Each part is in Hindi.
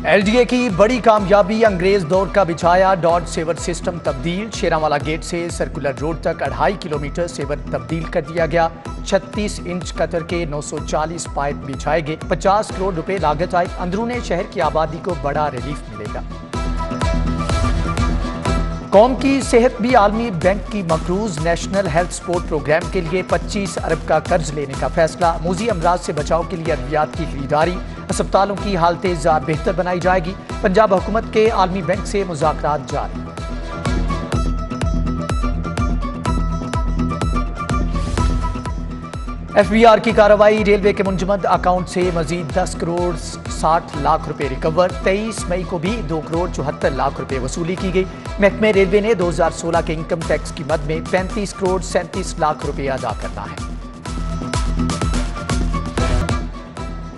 एलडीए की बड़ी कामयाबी, अंग्रेज दौर का बिछाया डॉट सेवर सिस्टम तब्दील। शेरावाला गेट से सर्कुलर रोड तक 2.5 किलोमीटर सेवर तब्दील कर दिया गया। 36 इंच कतर के 940 पाइप बिछाए गए। 50 करोड़ रुपए लागत आई। अंदरूने शहर की आबादी को बड़ा रिलीफ मिलेगा। कौम की सेहत भी आलमी बैंक की मकरूज। नेशनल हेल्थ सपोर्ट प्रोग्राम के लिए 25 अरब का कर्ज लेने का फैसला। मूजी अमराज से बचाव के लिए अद्वियात की खरीदारी। अस्पतालों की हालतें ज़्यादा बेहतर बनाई जाएगी। पंजाब हुकूमत के आलमी बैंक से मुज़ाकरात जारी। एफबीआर की कार्रवाई। रेलवे के मुंजमद अकाउंट से मजीद 10 करोड़ 60 लाख रुपए रिकवर। 23 मई को भी 2 करोड़ 74 लाख रुपए वसूली की गई। महकमे रेलवे ने 2016 के इनकम टैक्स की मद में 35 करोड़ 37 लाख रुपए अदा करना है।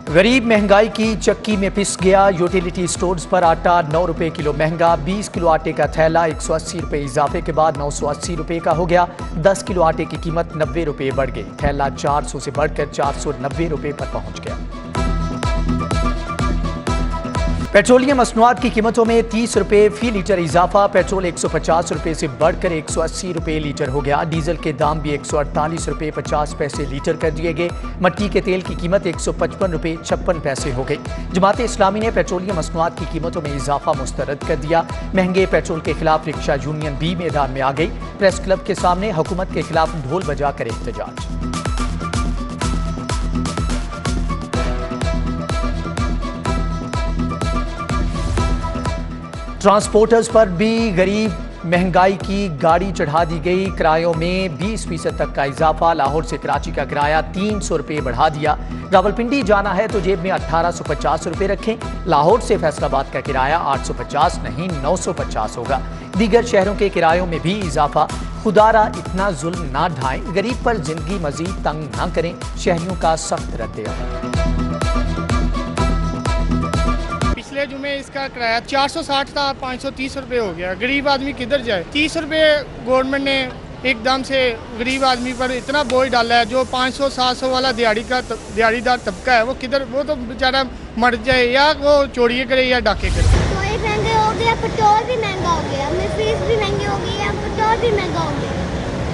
गरीब महंगाई की चक्की में पिस गया। यूटिलिटी स्टोर्स पर आटा 9 रुपए किलो महंगा। 20 किलो आटे का थैला 180 रुपए इजाफे के बाद 980 रुपए का हो गया। 10 किलो आटे की कीमत 90 रुपए बढ़ गई। थैला 400 से बढ़कर 490 रुपए पर पहुंच गया। पेट्रोलियम मसनूआत की कीमतों में 30 रुपए फी लीटर इजाफा। पेट्रोल 150 रुपए से बढ़कर 180 रुपए लीटर हो गया। डीजल के दाम भी 148 रुपए 50 पैसे लीटर कर दिए गए। मट्टी के तेल की कीमत 155 रुपए 56 पैसे हो गई। जमात इस्लामी ने पेट्रोलियम मसनूआत की कीमतों में इजाफा मुस्तरद कर दिया। महंगे पेट्रोल के खिलाफ रिक्शा यूनियन भी मैदान में आ गई। प्रेस क्लब के सामने हुकूमत के खिलाफ ढोल बजाकर एहतजाज। ट्रांसपोर्टर्स पर भी गरीब महंगाई की गाड़ी चढ़ा दी गई। किरायों में 20% तक का इजाफा। लाहौर से कराची का किराया 300 रुपए बढ़ा दिया। रावलपिंडी जाना है तो जेब में 1850 रुपए रखें। लाहौर से फैसलाबाद का किराया 850 नहीं 950 होगा। दीगर शहरों के किरायों में भी इजाफा। खुदारा इतना जुल्म ना ढाएं, गरीब पर जिंदगी मजीद तंग ना करें। शहरियों का सख्त रद्द-ए-अमल। पिछले जुमे इसका किराया 460 था, 530 रुपये हो गया। गरीब आदमी किधर जाए। 30 रुपये गवर्नमेंट ने एकदम से गरीब आदमी पर इतना बोझ डाला है। जो 500-700 वाला दिहाड़ीदार तबका है वो किधर, वो तो बेचारा मर जाए या वो चोरियाँ करे या डाके करे। कोई महंगे हो गया, पेट्रोल भी महंगा हो गया, हमें फीस भी महंगी हो गई है, पेट्रोल भी महंगा हो गया।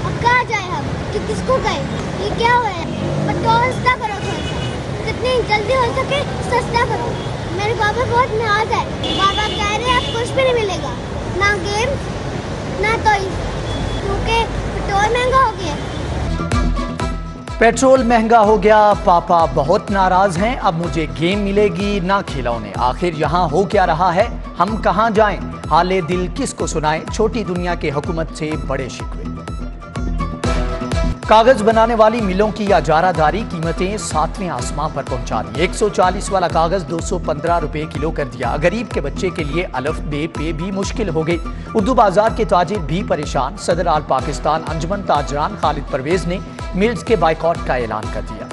अब कहाँ जाए हम, कि किसको गए, ये क्या हो है। पेट्रोल सस्ता करो थोड़ा सा, जितनी जल्दी हो सके सस्ता करो। मेरे पापा बहुत नाराज है। पापा कह रहे हैं आप कुछ भी नहीं मिलेगा, ना गेम ना टॉय, क्योंकि पेट्रोल महंगा हो गया। पेट्रोल महंगा हो गया, पापा बहुत नाराज हैं। अब मुझे गेम मिलेगी ना खिलौने। आखिर यहाँ हो क्या रहा है, हम कहाँ जाएं, हाले दिल किसको सुनाएं। छोटी दुनिया के हुकूमत से बड़े शिकवे। कागज बनाने वाली मिलों की इजारादारी कीमतें 7वें आसमां पर पहुंचा दी। 140 वाला कागज 215 रुपए किलो कर दिया। गरीब के बच्चे के लिए अलफ बे पे भी मुश्किल हो गई। उर्दू बाजार के ताजिर भी परेशान। सदर आल पाकिस्तान अंजुमन ताजरान खालिद परवेज ने मिल्स के बाइकआउट का ऐलान कर दिया।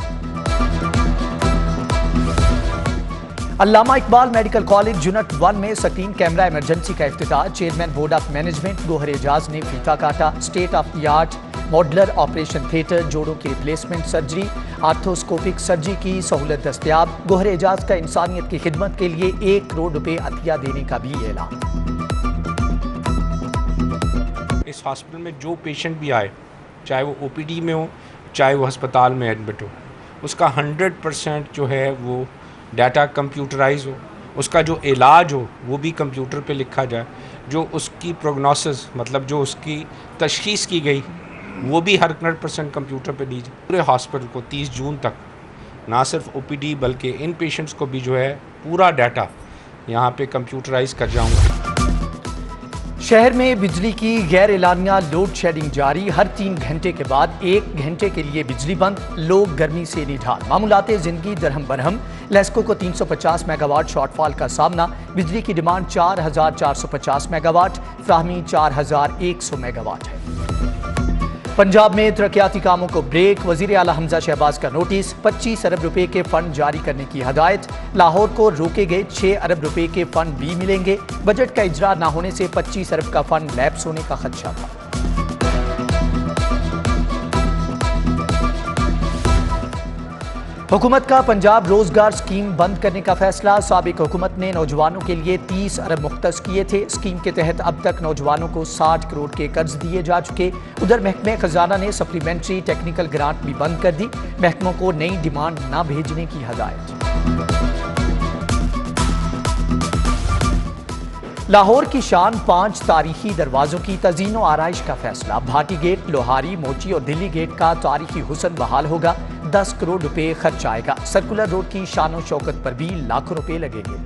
Allama Iqbal medical college unit 1 में स्क्रीन कैमरा इमरजेंसी का इफ्तिताह। Chairman board of management Gohar Ejaz ने फीता काटा। State of the art modular operation theatre, जोड़ों की रिप्लेसमेंट सर्जरी, आर्थोस्कोपिक सर्जरी की सहूलत दस्तयाब। गोहर एजाज का इंसानियत की खिदमत के लिए 1 करोड़ रुपए अतिया देने का भी ऐलान। इस हॉस्पिटल में जो पेशेंट भी आए, चाहे वो ओपीडी में हो, चाहे वो अस्पताल में एडमिट हो, उसका 100% जो है वो डाटा कंप्यूटराइज हो। उसका जो इलाज हो वो भी कंप्यूटर पे लिखा जाए। जो उसकी प्रोग्नोसिस, मतलब जो उसकी तशखीस की गई, वो भी 100% कंप्यूटर पे दी जाए। पूरे हॉस्पिटल को 30 जून तक ना सिर्फ ओपीडी बल्कि इन पेशेंट्स को भी जो है पूरा डाटा यहाँ पे कंप्यूटराइज कर जाऊँगा। शहर में बिजली की गैर एलानिया लोड शेडिंग जारी। हर 3 घंटे के बाद 1 घंटे के लिए बिजली बंद। लोग गर्मी से निढाल। मामूलाते जिंदगी दरहम बरहम। लेस्को को 350 मेगावाट शॉर्टफॉल का सामना। बिजली की डिमांड 4450 मेगावाट, फ्राहमी 4100 मेगावाट है। पंजाब में तरक्याती कामों को ब्रेक। वजीर आला हमजा शहबाज का नोटिस। 25 अरब रुपए के फंड जारी करने की हदायत। लाहौर को रोके गए 6 अरब रुपए के फंड भी मिलेंगे। बजट का इजरा न होने से 25 अरब का फंड लैप्स होने का खदशा था। हुकूमत का पंजाब रोजगार स्कीम बंद करने का फैसला। साबिक हुकूमत ने नौजवानों के लिए 30 अरब मुख्तस किए थे। स्कीम के तहत अब तक नौजवानों को 60 करोड़ के कर्ज दिए जा चुके। उधर महकमे खजाना ने सप्लीमेंट्री टेक्निकल ग्रांट भी बंद कर दी। महकमों को नई डिमांड न भेजने की हदायत। लाहौर की शान 5 तारीखी दरवाजों की तज़ीन व आराइश का फैसला। भाटी गेट, लोहारी, मोची और दिल्ली गेट का तारीखी हुसन बहाल होगा। 10 करोड़ रुपए खर्च आएगा। सर्कुलर रोड की शान शौकत पर भी लाखों रुपए लगेंगे।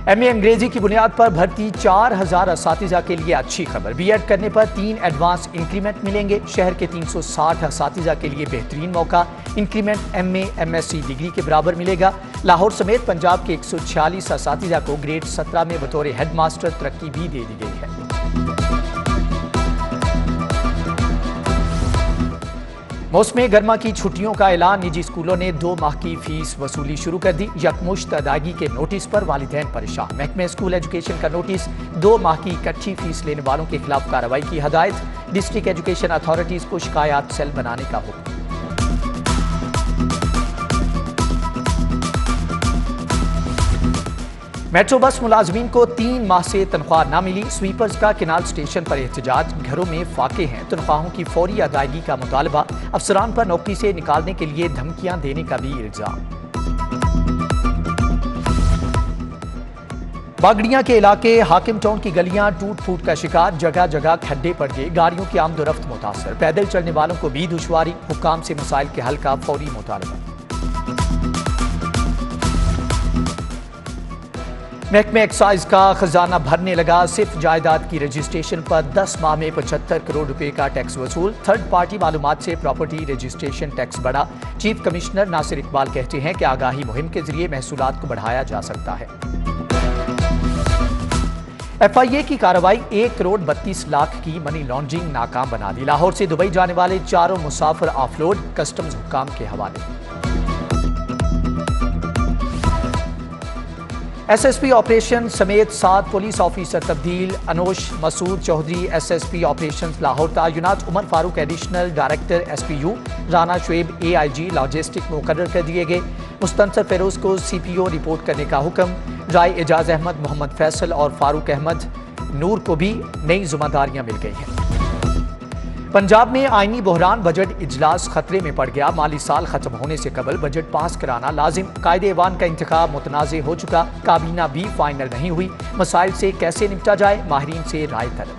MA अंग्रेजी की बुनियाद पर भर्ती 4000 असातिज़ा के लिए अच्छी खबर। BEd करने पर 3 एडवांस इंक्रीमेंट मिलेंगे। शहर के 360 असातिज़ा के लिए बेहतरीन मौका। इंक्रीमेंट MA MSc डिग्री के बराबर मिलेगा। लाहौर समेत पंजाब के 146 असातिज़ा को ग्रेड 17 में बतौर हेड मास्टर तरक्की भी दे दी गई है। मौसम गर्मा की छुट्टियों का ऐलान। निजी स्कूलों ने 2 माह की फीस वसूली शुरू कर दी। यकमुश्त अदायगी के नोटिस पर वालिदैन परेशान। महकमे स्कूल एजुकेशन का नोटिस। 2 माह की इकट्ठी फीस लेने वालों के खिलाफ कार्रवाई की हदायत। डिस्ट्रिक्ट एजुकेशन अथॉरिटीज को शिकायत सेल बनाने का हुक्म। मेट्रो बस मुलाजमीन को 3 माह से तनख्वाह न मिली। स्वीपर्स का किनाल स्टेशन पर एहतजाज। घरों में फाके हैं। तनख्वाहों की फौरी अदायगी का मुतालबा। अफसरान पर नौकरी से निकालने के लिए धमकियां देने का भी इल्जाम। बागड़ियां के इलाके हाकिम टाउन की गलियां टूट फूट का शिकार। जगह जगह खड्डे पड़ गए। गाड़ियों की आमदोरफ्त मुतासर। पैदल चलने वालों को भी दुश्वारी। हुक्काम से मसाइल के हल का फौरी मुतालबा। महकमे एक्साइज का खजाना भरने लगा। सिर्फ जायदाद की रजिस्ट्रेशन पर 10 माह में 75 करोड़ रुपए का टैक्स वसूल। थर्ड पार्टी मालूमात से प्रॉपर्टी रजिस्ट्रेशन टैक्स बढ़ा। चीफ कमिश्नर नासिर इकबाल कहते हैं कि आगाही मुहिम के जरिए महसूलात को बढ़ाया जा सकता है। FIA की कार्रवाई। 1 करोड़ 32 लाख की मनी लॉन्ड्रिंग नाकाम बना दी। लाहौर से दुबई जाने वाले 4 मुसाफिर ऑफलोड। कस्टम्स हुक्काम के हवाले। SSP ऑपरेशन समेत 7 पुलिस ऑफिसर तब्दील। अनोश मसूद चौधरी SSP ऑपरेशन लाहौर तआयुनात। Umar Farooq additional director SPU। Rana Shoaib AIG logistic मुकर्रर कर दिए गए। मुस्तनसर फेरोज को CPO रिपोर्ट करने का हुक्म। राय एजाज अहमद, मोहम्मद फैसल और फारूक अहमद नूर को भी नई जिम्मेदारियां मिल गई हैं। पंजाब में आईनी बहरान। बजट इजलास खतरे में पड़ गया। माली साल खत्म होने से कबल बजट पास कराना लाजिम। कायदे ऐवान का इंतखाब मुतनाज़े हो चुका। काबीना भी फाइनल नहीं हुई। मसाइल से कैसे निपटा जाए, माहिरीन से राय तलब।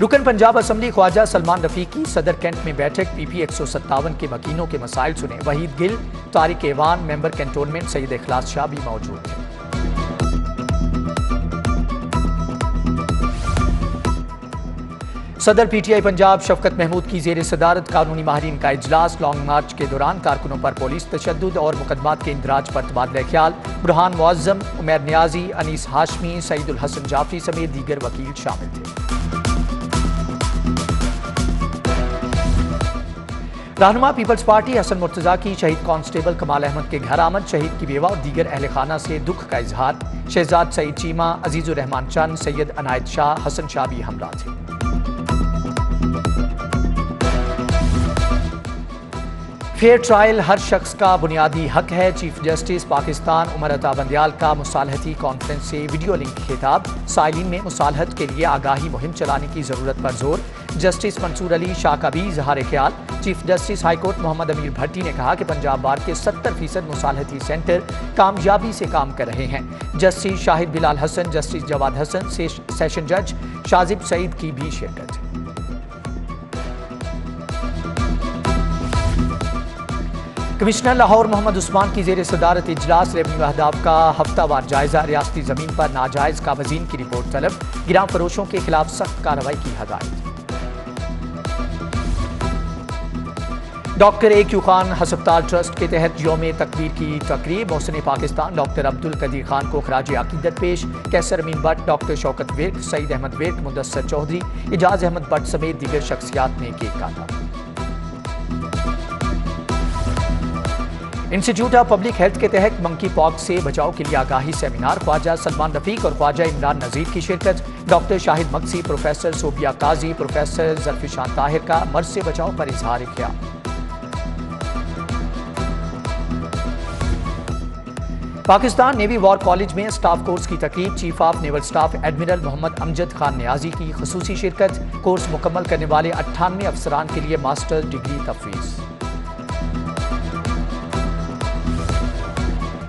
रुकन पंजाब असम्बली ख्वाजा सलमान रफीक की सदर कैंट में बैठक। PP 157 के मकीनों के मसाइल सुने। वहीद गिल, तारिक ऐवान, मेंबर कैंटोनमेंट सैयद इखलास शाह भी मौजूद थे। सदर PTI पंजाब शफकत महमूद की जेर सदारत कानूनी माहिरीन का इजलास। लॉन्ग मार्च के दौरान कारकुनों पर पुलिस तशद्दुद और मुकदमात के इंदराज पर तबादला ख्याल। बुरहान मुअज्जम, उमैर नियाजी, अनीस हाशमी, सईदुल हसन जाफरी समेत दीगर वकील शामिल थे। रहनुमा पीपल्स पार्टी हसन मुर्तजा की शहीद कांस्टेबल कमाल अहमद के घर आमद। शहीद की बेवा और दीगर अहल खाना से दुख का इजहार। शहजाद सईद चीमा, अजीजुर रहमान चंद, सैयद अनायत शाह, हसन शाह भी हमरा थे। फेयर ट्रायल हर शख्स का बुनियादी हक है। चीफ जस्टिस पाकिस्तान उमर अता बंदियाल का मुसालहती कॉन्फ्रेंस से वीडियो लिंक खिताब। साइलिन में मुसालहत के लिए आगाही मुहिम चलाने की जरूरत पर जोर। जस्टिस मंसूर अली शाह का भी इजहार ख्याल। चीफ जस्टिस हाईकोर्ट मोहम्मद अमीर भट्टी ने कहा कि पंजाब बार के 70% मुसालहती सेंटर कामयाबी से काम कर रहे हैं। Justice Shahid Bilal Hasan, justice Jawad Hasan, session जज शाजिब सईद की भी शिरकत। कमिश्नर लाहौर मोहम्मद उस्मान की जेर सदारत इजलास। रेवन्यू अहदाफ का हफ्तावार जायजा। रियासती जमीन पर नाजायज काबजीन की रिपोर्ट तलब। गिरां फरोशों के खिलाफ सख्त कार्रवाई की हदायत। डॉक्टर AQ खान हस्पताल ट्रस्ट के तहत यौम तकबीर की तकरीब। मोहसिन पाकिस्तान डॉक्टर अब्दुल कदीर खान को खराज अकीदत पेश। कैसर अमीन भट्ट, डॉक्टर शौकत विर्क, सईद अहमद विर्क, मुदस्सर चौधरी, एजाज अहमद भट्ट समेत दीगर शख्सियात ने केक काटा। इंस्टीट्यूट ऑफ पब्लिक हेल्थ के तहत मंकी पॉक्स से बचाव के लिए आगाही सेमिनार, ख्वाजा सलमान रफीक और ख्वाजा इमरान नजीर की शिरकत। Doctor Shahid Maqsi, professor Sobia Qazi, professor Zarfishan Tahir का मर्ज से बचाव पर इजहार ख्याल। पाकिस्तान नेवी वॉर कॉलेज में स्टाफ कोर्स की तकरीब, chief of naval staff admiral Muhammad Amjad Khan Niazi की खसूसी शिरकत। कोर्स मुकम्मल करने वाले 98 अफसरान के लिए मास्टर डिग्री तफवीज़।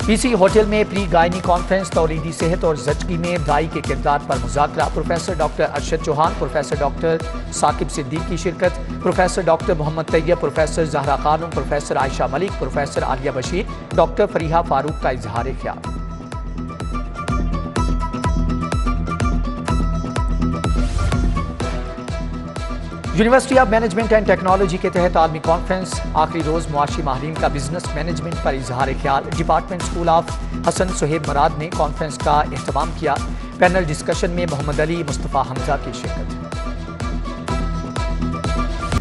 पीसी होटल में प्री गायनी कॉन्फ्रेंस, तौलीदी सेहत और जचगी में दाई के किरदार पर मुज़ाकरा। Professor doctor Arshad Chauhan, professor doctor Saqib Siddique की शिरकत। Professor doctor Muhammad Tayyab, professor Zahra Khanum, professor Ayesha Malik, professor Aliya Bashir, doctor Fariha Farooq का इजहार ख्याल। University of management and technology के तहत आलमी कॉन्फ्रेंस, आखिरी रोज मुआशी माहिरीन का बिजनेस मैनेजमेंट पर इजहार ख्याल। Department school of Hasan Suhaib Murad ने कॉन्फ्रेंस का एहतमाम किया। पैनल डिस्कशन में मोहम्मद अली मुस्तफ़ा हमजा की शिरकत।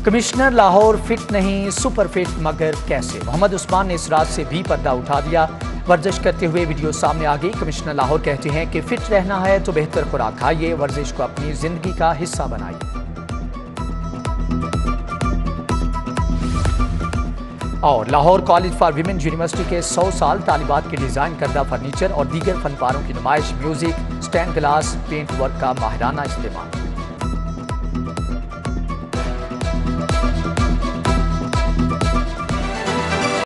कमिश्नर लाहौर फिट नहीं, सुपर फिट मगर कैसे? मोहम्मद उस्मान ने इस रात से भी पर्दा उठा दिया। वर्जिश करते हुए वीडियो सामने आ गई। कमिश्नर लाहौर कहते हैं कि फिट रहना है तो बेहतर खुराक खाइए, वर्जिश को अपनी जिंदगी का हिस्सा बनाइए। और Lahore college for women university के 100 साल तालिबात के डिज़ाइन करदा फर्नीचर और दीगर फनपारों की नुमाइश, music, stained glass, paint work का माहिराना इस्तेमाल।